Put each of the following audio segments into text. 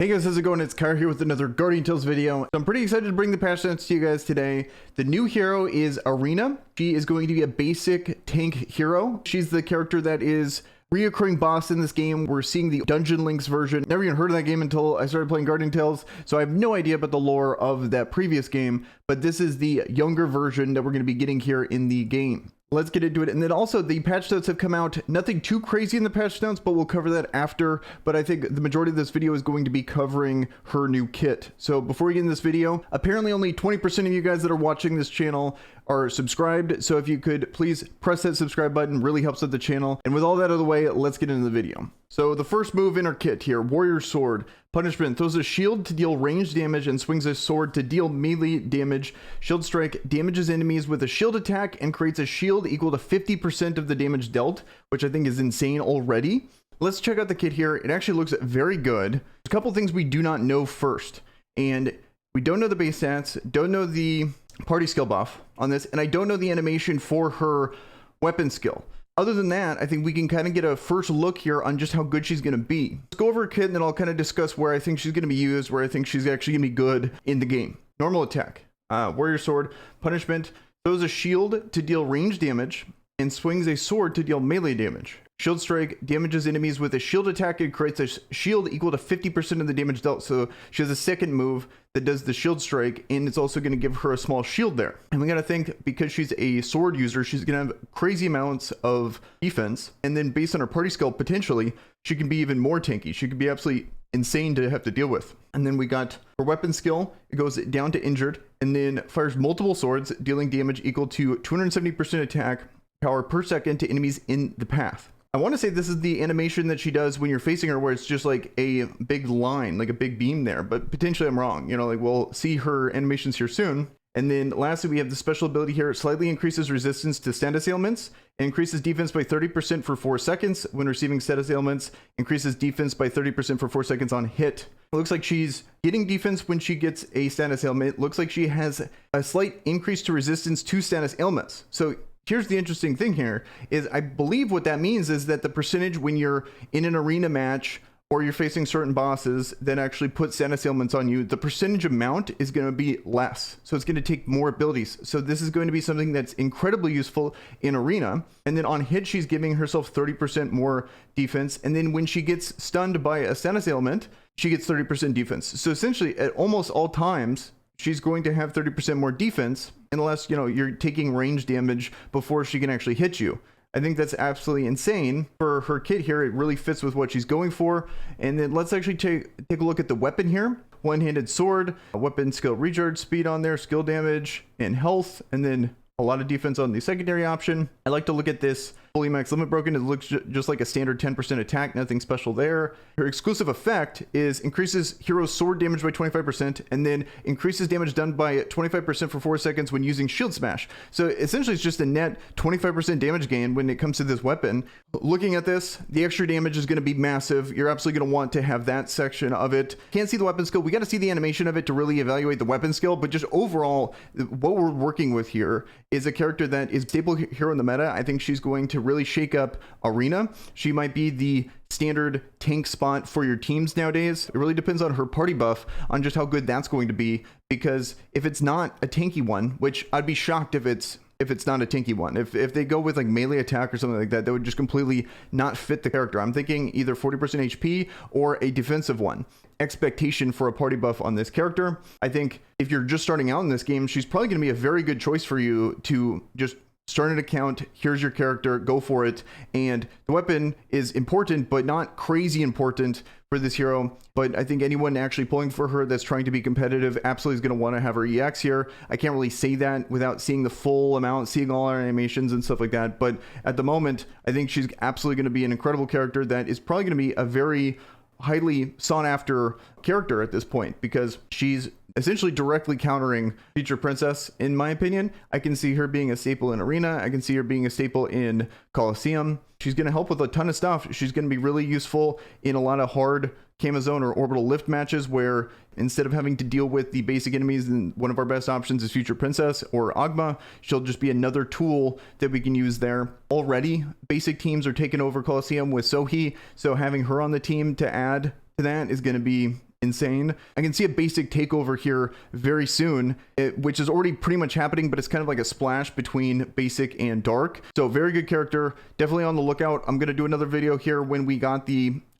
Hey guys, how's it going? It's Kyra here with another Guardian Tales video. I'm pretty excited to bring the patch notes to you guys today. The new hero is Arena. She is going to be a basic tank hero. She's the character that is reoccurring boss in this game. We're seeing the Dungeon Links version. Never even heard of that game until I started playing Guardian Tales, so I have no idea about the lore of that previous game, but this is the younger version that we're going to be getting here in the game. Let's get into it. And then also the patch notes have come out. Nothing too crazy in the patch notes, but we'll cover that after. But I think the majority of this video is going to be covering her new kit. So before we get into this video, apparently only 20% of you guys that are watching this channel are subscribed. So if you could please press that subscribe button, really helps out the channel. And with all that out of the way, let's get into the video. So the first move in our kit here, Warrior Sword. Punishment, throws a shield to deal ranged damage and swings a sword to deal melee damage. Shield Strike damages enemies with a shield attack and creates a shield equal to 50% of the damage dealt, which I think is insane already. Let's check out the kit here. It actually looks very good. There's a couple things we do not know first, and we don't know the base stats, don't know the party skill buff on this, and I don't know the animation for her weapon skill. Other than that, I think we can kind of get a first look here on just how good she's going to be. Let's go over her kit and then I'll kind of discuss where I think she's going to be used, where I think she's actually going to be good in the game. Normal attack, Warrior Sword. Punishment, throws a shield to deal ranged damage and swings a sword to deal melee damage. Shield Strike damages enemies with a shield attack and creates a shield equal to 50% of the damage dealt. So she has a second move that does the Shield Strike, and it's also going to give her a small shield there. And we got to think, because she's a sword user, she's going to have crazy amounts of defense. And then based on her party skill, potentially, she can be even more tanky. She could be absolutely insane to have to deal with. And then we got her weapon skill. It goes down to injured and then fires multiple swords, dealing damage equal to 270% attack power per second to enemies in the path. I want to say this is the animation that she does when you're facing her, where it's just like a big line, like a big beam there, but potentially I'm wrong. You know, like we'll see her animations here soon. And then lastly, we have the special ability here. It slightly increases resistance to status ailments, increases defense by 30% for 4 seconds when receiving status ailments, increases defense by 30% for 4 seconds on hit. It looks like she's getting defense when she gets a status ailment. It looks like she has a slight increase to resistance to status ailments. So here's the interesting thing here is I believe what that means is that the percentage when you're in an arena match or you're facing certain bosses that actually put status ailments on you, the percentage amount is going to be less. So it's going to take more abilities. So this is going to be something that's incredibly useful in arena. And then on hit, she's giving herself 30% more defense. And then when she gets stunned by a status ailment, she gets 30% defense. So essentially at almost all times, she's going to have 30% more defense unless, you know, you're taking range damage before she can actually hit you. I think that's absolutely insane for her kit here. It really fits with what she's going for. And then let's actually take a look at the weapon here. One-handed sword, a weapon skill recharge speed on there, skill damage and health, and then a lot of defense on the secondary option. I like to look at this fully max limit broken. It looks just like a standard 10% attack, nothing special there. Her exclusive effect is increases hero's sword damage by 25% and then increases damage done by 25% for 4 seconds when using shield smash. So essentially it's just a net 25% damage gain when it comes to this weapon. Looking at this, the extra damage is going to be massive. You're absolutely going to want to have that section of it. Can't see the weapon skill. We got to see the animation of it to really evaluate the weapon skill, but just overall, what we're working with here is a character that is staple hero in the meta. I think she's going to really shake up arena. She might be the standard tank spot for your teams nowadays. It really depends on her party buff on just how good that's going to be, because if it's not a tanky one, which I'd be shocked if it's not a tanky one, if they go with like melee attack or something like that, that would just completely not fit the character. I'm thinking either 40% HP or a defensive one. Expectation for a party buff on this character. I think if you're just starting out in this game, she's probably going to be a very good choice for you to just start an account. Here's your character, go for it. And the weapon is important, but not crazy important for this hero. But I think anyone actually pulling for her that's trying to be competitive absolutely is going to want to have her EX here. I can't really say that without seeing the full amount, seeing all our animations and stuff like that. But at the moment, I think she's absolutely going to be an incredible character that is probably going to be a very highly sought after character at this point, because she's essentially directly countering Future Princess, in my opinion. I can see her being a staple in Arena. I can see her being a staple in Colosseum. She's going to help with a ton of stuff. She's going to be really useful in a lot of hard Camo Zone or Orbital Lift matches, where instead of having to deal with the basic enemies, then one of our best options is Future Princess or Agma. She'll just be another tool that we can use there. Already, basic teams are taking over Colosseum with Sohi, so having her on the team to add to that is going to be insane. I can see a basic takeover here very soon, which is already pretty much happening, but it's kind of like a splash between basic and dark. So very good character, definitely on the lookout. I'm going to do another video here when we got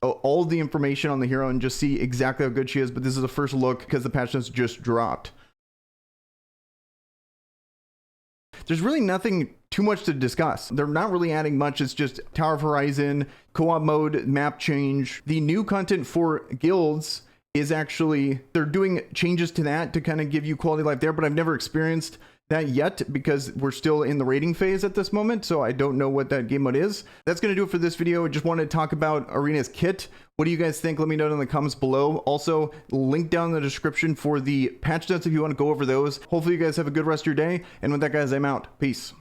all the information on the hero and just see exactly how good she is, but this is the first look because the patch notes just dropped. There's really nothing too much to discuss. They're not really adding much. It's just Tower of Horizon, co-op mode, map change. The new content for guilds is actually, they're doing changes to that to kind of give you quality of life there, but I've never experienced that yet because we're still in the rating phase at this moment, so I don't know what that game mode is. That's going to do it for this video. I just wanted to talk about Arena's kit. What do you guys think? Let me know in the comments below. Also, link down in the description for the patch notes if you want to go over those. Hopefully you guys have a good rest of your day, and with that, guys, I'm out. Peace.